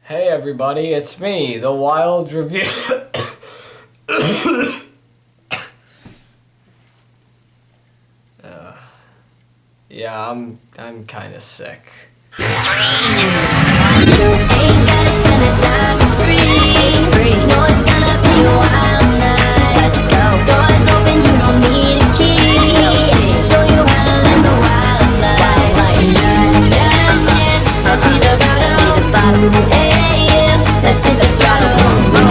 Hey everybody, it's me, the Wild Review. Yeah, I'm kind of sick. Ain't gotta spend a dime, it's free. No, it's gonna be a wild night. Let's go. Doors open, you don't need a key. Show you how to live the wild life. Yeah. Let's hit the bottom. Hey, let's hit the throttle. Oh my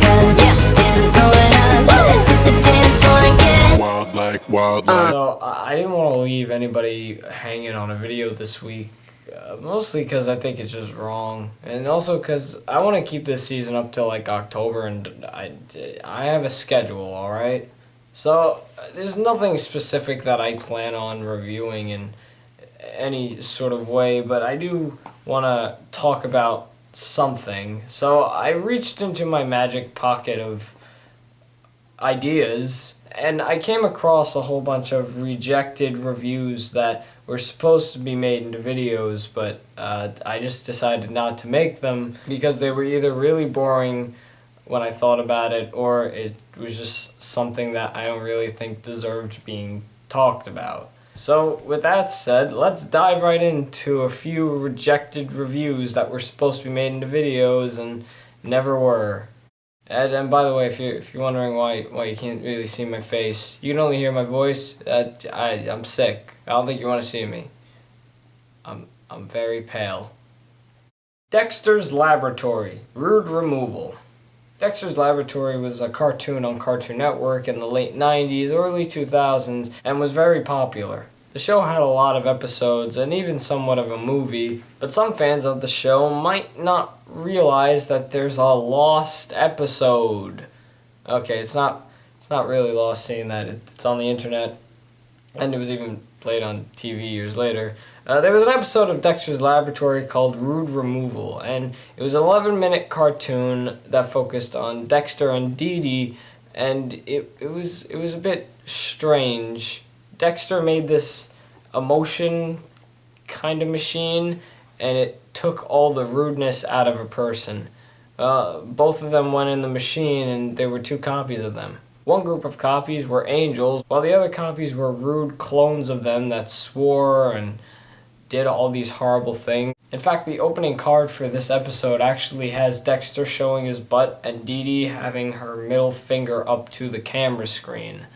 God. Yeah, hands going up. Let's hit the dance floor again. Wild like. So, I didn't want to leave anybody hanging on a video this week. Mostly because I think it's just wrong, and also because I want to keep this season up till like October, and I have a schedule, alright? So, there's nothing specific that I plan on reviewing in any sort of way, but I do want to talk about something. So, I reached into my magic pocket of ideas, and I came across a whole bunch of rejected reviews that were supposed to be made into videos, but I just decided not to make them because they were either really boring when I thought about it, or it was just something that I don't really think deserved being talked about. So with that said, let's dive right into a few rejected reviews that were supposed to be made into videos and never were. And by the way, if you're wondering why you can't really see my face, you can only hear my voice. I'm sick. I don't think you want to see me. I'm very pale. Dexters Laboratory, rude removal. Dexter's Laboratory was a cartoon on Cartoon Network in the late 90s, early 2000s, and was very popular. The show had a lot of episodes and even somewhat of a movie, but some fans of the show might not realize that there's a lost episode. Okay, it's not really lost seeing that it's on the internet, and it was even played on TV years later. There was an episode of Dexter's Laboratory called Rude Removal, and it was an 11-minute cartoon that focused on Dexter and Dee Dee, and it was a bit strange. Dexter made this emotion kind of machine, and it took all the rudeness out of a person. Both of them went in the machine, and there were two copies of them. One group of copies were angels, while the other copies were rude clones of them that swore and did all these horrible things. In fact, the opening card for this episode actually has Dexter showing his butt and Dee Dee having her middle finger up to the camera screen.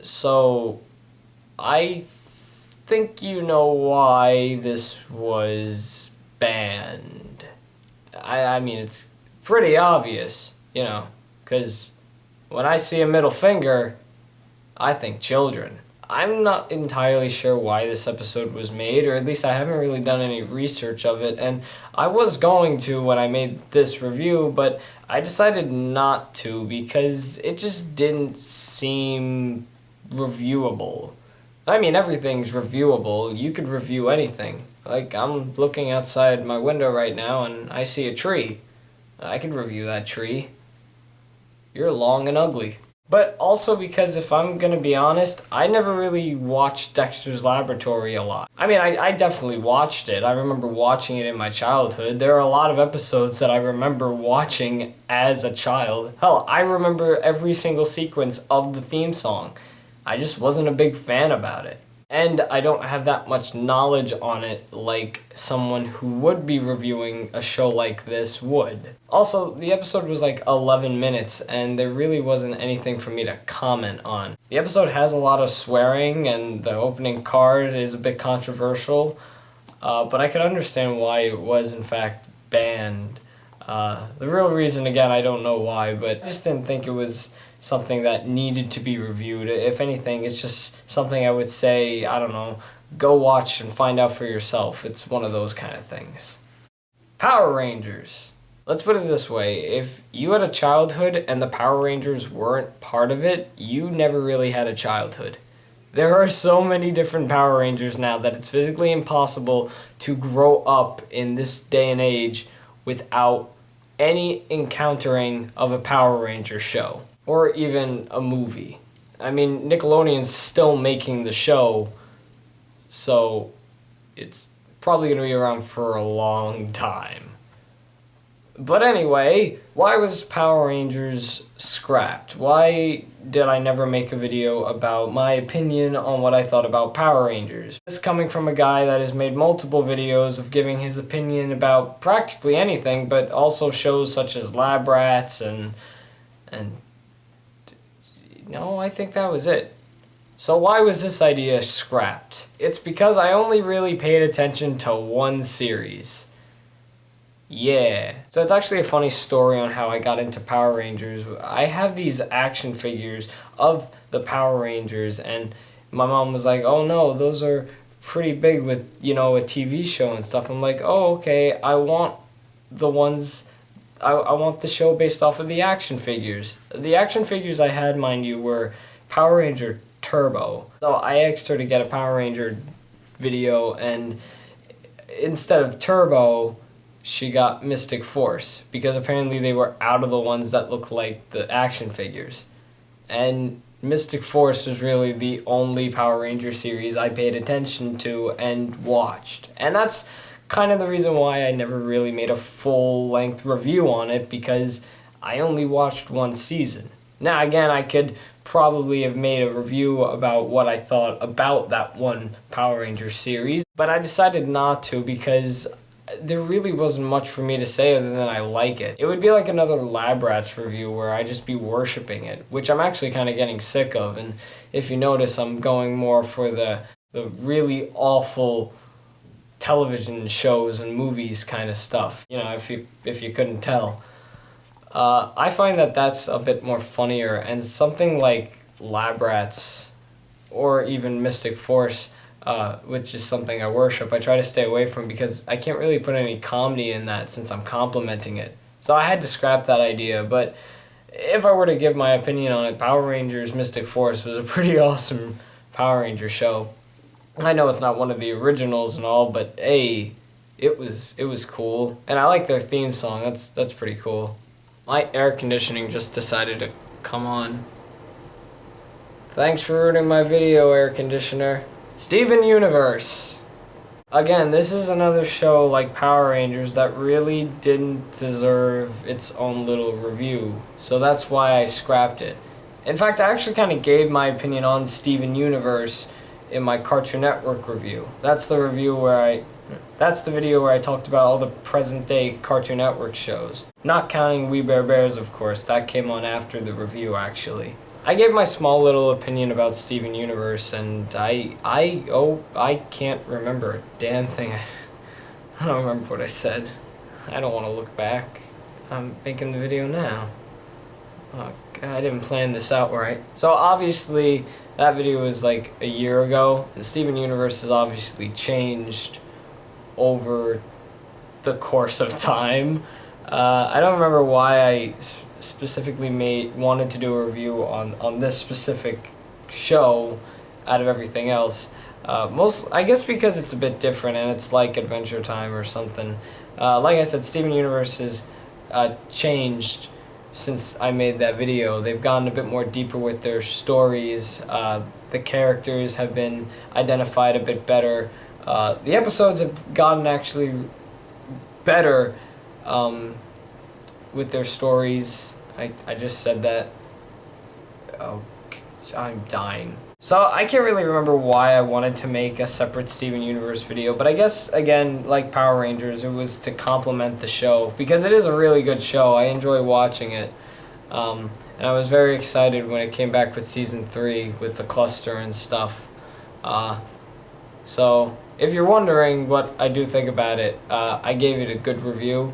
So, I think you know why this was banned. I mean, it's pretty obvious, because when I see a middle finger, I think children. I'm not entirely sure why this episode was made, or at least I haven't really done any research of it, and I was going to when I made this review, but I decided not to because it just didn't seem reviewable. I mean, everything's reviewable. You could review anything. Like, I'm looking outside my window right now and I see a tree. I could review that tree. You're long and ugly. But also because, if I'm gonna be honest, I never really watched Dexter's Laboratory a lot. I mean, I definitely watched it. I remember watching it in my childhood. There are a lot of episodes that I remember watching as a child. Hell, I remember every single sequence of the theme song. I just wasn't a big fan about it. And I don't have that much knowledge on it like someone who would be reviewing a show like this would. Also, the episode was like 11 minutes, and there really wasn't anything for me to comment on. The episode has a lot of swearing, and the opening card is a bit controversial, but I could understand why it was in fact banned. The real reason, again, I don't know why, but I just didn't think it was something that needed to be reviewed. If anything, it's just something I would say, I don't know, go watch and find out for yourself. It's one of those kind of things. Power Rangers. Let's put it this way. If you had a childhood and the Power Rangers weren't part of it, you never really had a childhood. There are so many different Power Rangers now that it's physically impossible to grow up in this day and age without any encountering of a Power Ranger show. Or even a movie. I mean, Nickelodeon's still making the show, so it's probably going to be around for a long time. But anyway, why was Power Rangers scrapped? Why did I never make a video about my opinion on what I thought about Power Rangers? This is coming from a guy that has made multiple videos of giving his opinion about practically anything, but also shows such as Lab Rats and no, I think that was it. So why was this idea scrapped? It's because I only really paid attention to one series. Yeah. So it's actually a funny story on how I got into Power Rangers. I have these action figures of the Power Rangers, and my mom was like, oh no, those are pretty big with, a TV show and stuff. I'm like, oh, okay, I want the ones, I want the show based off of the action figures. The action figures I had, mind you, were Power Ranger Turbo. So I asked her to get a Power Ranger video, and instead of Turbo, she got Mystic Force, because apparently they were out of the ones that looked like the action figures. And Mystic Force was really the only Power Ranger series I paid attention to and watched. And that's kind of the reason why I never really made a full-length review on it, because I only watched one season. Now, again, I could probably have made a review about what I thought about that one Power Ranger series, but I decided not to because there really wasn't much for me to say other than I like it. It would be like another Lab Rats review where I just be worshipping it, which I'm actually kind of getting sick of. And if you notice, I'm going more for the really awful television shows and movies kind of stuff. If you couldn't tell. I find that that's a bit more funnier, and something like Lab Rats or even Mystic Force, which is something I worship, I try to stay away from because I can't really put any comedy in that since I'm complimenting it. So I had to scrap that idea, but if I were to give my opinion on it, Power Rangers Mystic Force was a pretty awesome Power Ranger show. I know it's not one of the originals and all, but hey, it was cool. And I like their theme song, that's pretty cool. My air conditioning just decided to come on. Thanks for ruining my video, air conditioner. Steven Universe. Again, this is another show like Power Rangers that really didn't deserve its own little review. So that's why I scrapped it. In fact, I actually kind of gave my opinion on Steven Universe in my Cartoon Network review. That's the video where I talked about all the present day Cartoon Network shows. Not counting We Bare Bears, of course. That came on after the review, actually. I gave my small little opinion about Steven Universe, and I can't remember a damn thing. I don't remember what I said. I don't want to look back. I'm making the video now. Oh, God, I didn't plan this out right. So obviously, that video was like a year ago, and Steven Universe has obviously changed over the course of time. I don't remember why I specifically wanted to do a review on this specific show out of everything else. I guess because it's a bit different and it's like Adventure Time or something. Like I said, Steven Universe has changed since I made that video. They've gotten a bit more deeper with their stories. The characters have been identified a bit better. The episodes have gotten actually better with their stories. I just said that. Oh, I'm dying. So I can't really remember why I wanted to make a separate Steven Universe video, but I guess, again, like Power Rangers, it was to complement the show, because it is a really good show. I enjoy watching it. And I was very excited when it came back with Season 3 with the cluster and stuff. So if you're wondering what I do think about it, I gave it a good review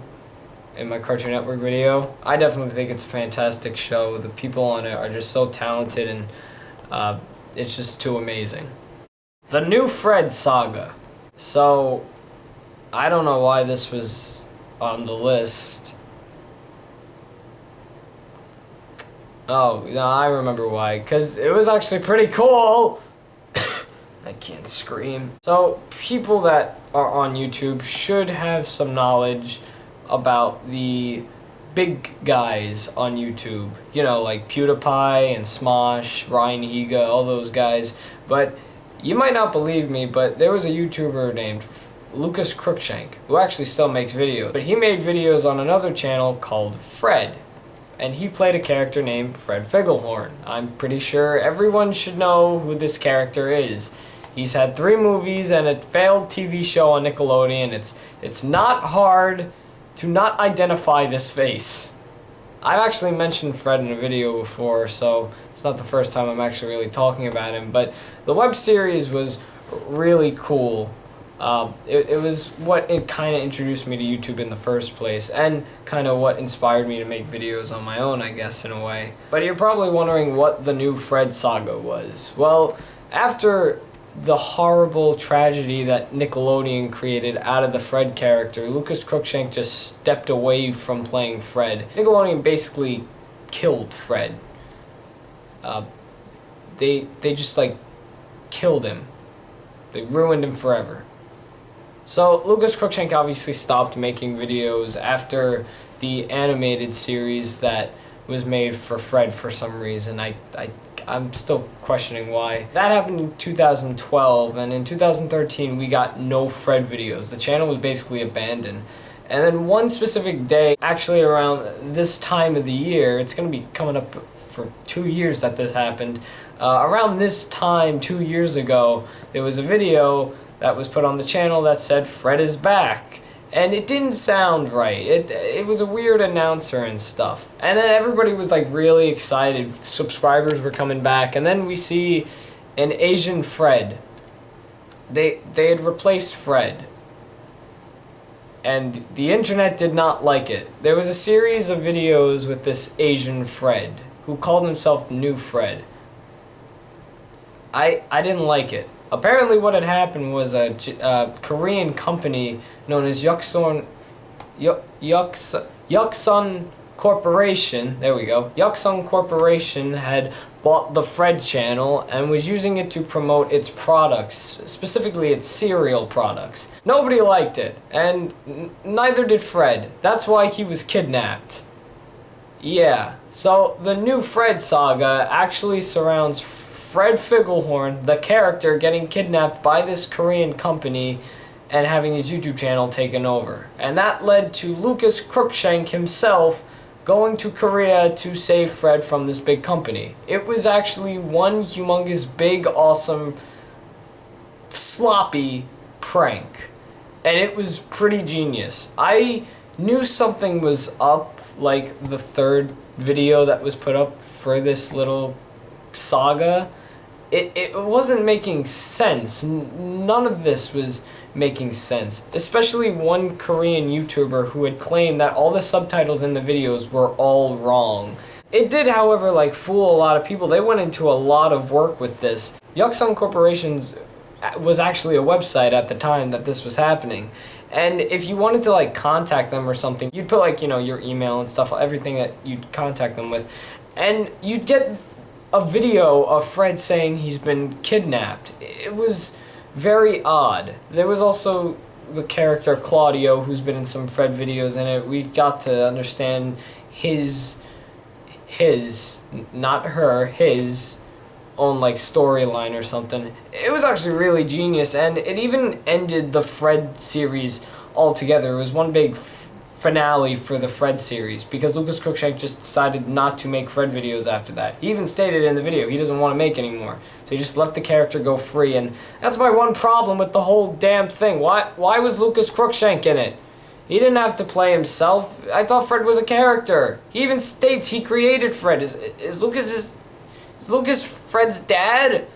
in my Cartoon Network video. I definitely think it's a fantastic show. The people on it are just so talented, and it's just too amazing. The new Fred Saga. So, I don't know why this was on the list. Oh, no, I remember why. Because it was actually pretty cool. I can't scream. So, people that are on YouTube should have some knowledge about the big guys on YouTube. You know, like PewDiePie and Smosh, Ryan Higa, all those guys. But you might not believe me, but there was a YouTuber named Lucas Cruikshank, who actually still makes videos. But he made videos on another channel called Fred, and he played a character named Fred Figglehorn. I'm pretty sure everyone should know who this character is. He's had 3 movies and a failed TV show on Nickelodeon. It's not hard to not identify this face. I've actually mentioned Fred in a video before, so it's not the first time I'm actually really talking about him, but the web series was really cool. It was what it kind of introduced me to YouTube in the first place, and kind of what inspired me to make videos on my own, I guess, in a way. But you're probably wondering what the new Fred Saga was. Well, after the horrible tragedy that Nickelodeon created out of the Fred character, Lucas Cruikshank just stepped away from playing Fred. Nickelodeon basically killed Fred. They just like killed him. They ruined him forever. So Lucas Cruikshank obviously stopped making videos after the animated series that was made for Fred for some reason. I'm still questioning why. That happened in 2012, and in 2013 we got no Fred videos. The channel was basically abandoned. And then one specific day, actually around this time of the year, it's going to be coming up for 2 years that this happened. Around this time, 2 years ago, there was a video that was put on the channel that said Fred is back. And it didn't sound right. It was a weird announcer and stuff. And then everybody was like really excited. Subscribers were coming back. And then we see an Asian Fred. They had replaced Fred. And the internet did not like it. There was a series of videos with this Asian Fred who called himself New Fred. I didn't like it. Apparently what had happened was a Korean company known as Yuksun Corporation, there we go, Yuksun Corporation had bought the Fred channel and was using it to promote its products, specifically its cereal products. Nobody liked it, and neither did Fred. That's why he was kidnapped. Yeah, so the new Fred saga actually surrounds Fred Figglehorn, the character, getting kidnapped by this Korean company and having his YouTube channel taken over. And that led to Lucas Cruikshank himself going to Korea to save Fred from this big company. It was actually one humongous, big, awesome, sloppy prank. And it was pretty genius. I knew something was up, like the 3rd video that was put up for this little saga. It wasn't making sense. None of this was making sense. Especially one Korean YouTuber who had claimed that all the subtitles in the videos were all wrong. It did, however, like fool a lot of people. They went into a lot of work with this. Yuksun Corporation's was actually a website at the time that this was happening. And if you wanted to like contact them or something, you'd put like, you know, your email and stuff, everything that you'd contact them with. And you'd get a video of Fred saying he's been kidnapped. It was very odd. There was also the character Claudio, who's been in some Fred videos, and we got to understand his, not her, his own like storyline or something. It was actually really genius, and it even ended the Fred series altogether. It was one big finale for the Fred series, because Lucas Cruikshank just decided not to make Fred videos after that. He even stated in the video he doesn't want to make anymore, so he just let the character go free. And that's my one problem with the whole damn thing. Why was Lucas Cruikshank in it? He didn't have to play himself. I thought Fred was a character. He even states he created Fred. Is Lucas Fred's dad?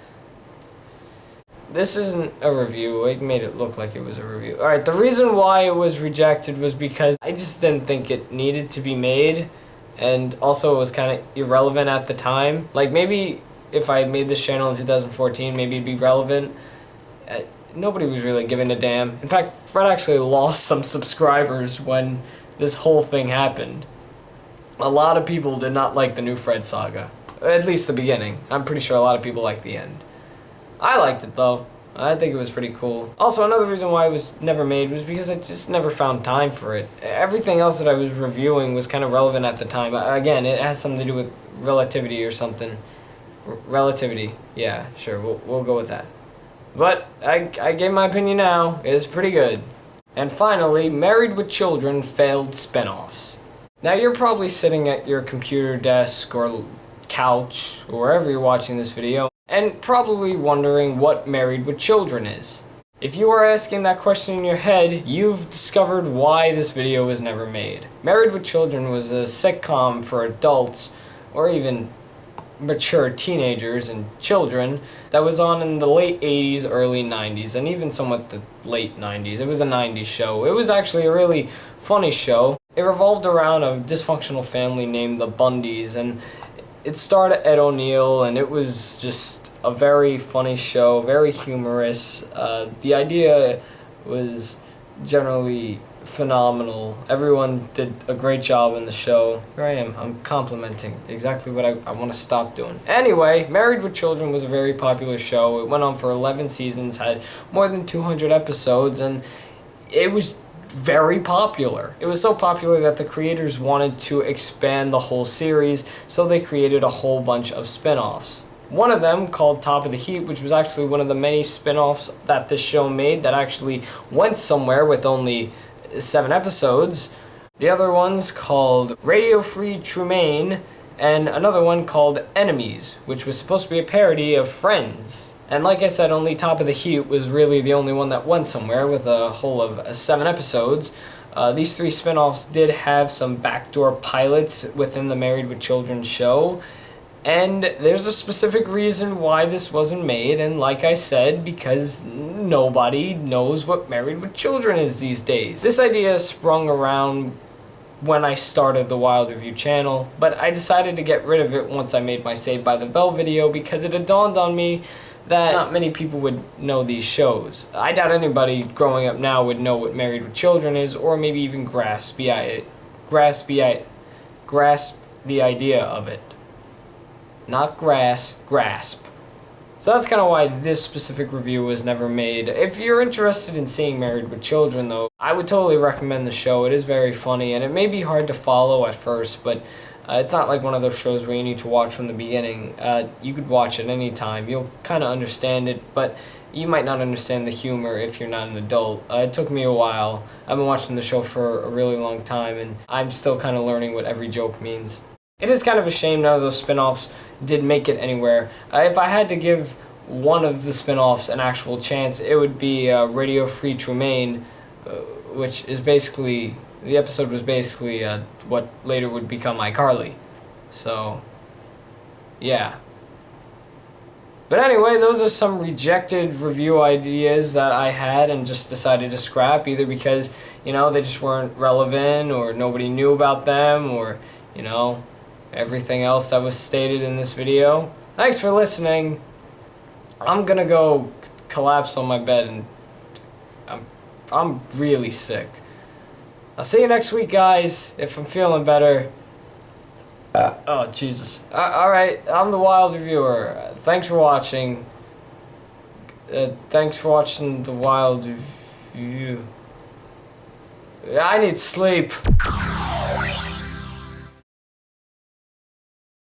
This isn't a review. It made it look like it was a review. Alright, the reason why it was rejected was because I just didn't think it needed to be made, and also it was kind of irrelevant at the time. Like, maybe if I made this channel in 2014, maybe it'd be relevant. Nobody was really giving a damn. In fact, Fred actually lost some subscribers when this whole thing happened. A lot of people did not like the new Fred saga. At least the beginning. I'm pretty sure a lot of people liked the end. I liked it though. I think it was pretty cool. Also, another reason why it was never made was because I just never found time for it. Everything else that I was reviewing was kind of relevant at the time. Again, it has something to do with relativity or something. Relativity. Yeah, sure. We'll go with that. But I gave my opinion now. It's pretty good. And finally, Married with Children failed spin-offs. Now you're probably sitting at your computer desk or couch or wherever you're watching this video and probably wondering what Married with Children is. If you are asking that question in your head, you've discovered why this video was never made. Married with Children was a sitcom for adults or even mature teenagers and children that was on in the late 80s, early 90s, and even somewhat the late 90s. It was a 90s show. It was actually a really funny show. It revolved around a dysfunctional family named the Bundys, and it starred Ed O'Neill, and it was just a very funny show, very humorous. The idea was generally phenomenal. Everyone did a great job in the show. Here I am, I'm complimenting exactly what I want to stop doing. Anyway, Married with Children was a very popular show. It went on for 11 seasons, had more than 200 episodes, and it was very popular. It was so popular that the creators wanted to expand the whole series, so they created a whole bunch of spin-offs. One of them, called Top of the Heap, which was actually one of the many spin-offs that this show made that actually went somewhere with only 7 episodes. The other one's called Radio Free Tremaine, and another one called Enemies, which was supposed to be a parody of Friends. And like I said, only Top of the Heap was really the only one that went somewhere with a whole of 7 episodes. These 3 spin-offs did have some backdoor pilots within the Married with Children show. And there's a specific reason why this wasn't made, and like I said, because nobody knows what Married with Children is these days. This idea sprung around when I started the Wild Review channel, but I decided to get rid of it once I made my Saved by the Bell video because it had dawned on me that not many people would know these shows. I doubt anybody growing up now would know what Married with Children is, or maybe even grasp the idea of it. Not grass, grasp. So that's kind of why this specific review was never made. If you're interested in seeing Married with Children, though, I would totally recommend the show. It is very funny, and it may be hard to follow at first, but it's not like one of those shows where you need to watch from the beginning. You could watch it any time. You'll kind of understand it, but you might not understand the humor if you're not an adult. It took me a while. I've been watching the show for a really long time, and I'm still kind of learning what every joke means. It is kind of a shame none of those spin-offs did make it anywhere. If I had to give one of the spin-offs an actual chance, it would be Radio Free Tremaine, which is basically, the episode was basically what later would become iCarly. So, yeah. But anyway, those are some rejected review ideas that I had and just decided to scrap, either because, you know, they just weren't relevant, or nobody knew about them, or, you know, everything else that was stated in this video. Thanks for listening. I'm gonna go collapse on my bed, and I'm really sick. I'll see you next week, guys, if I'm feeling better. Oh, Jesus. Alright, I'm the Wild Reviewer. Thanks for watching. Thanks for watching the Wild Review. I need sleep.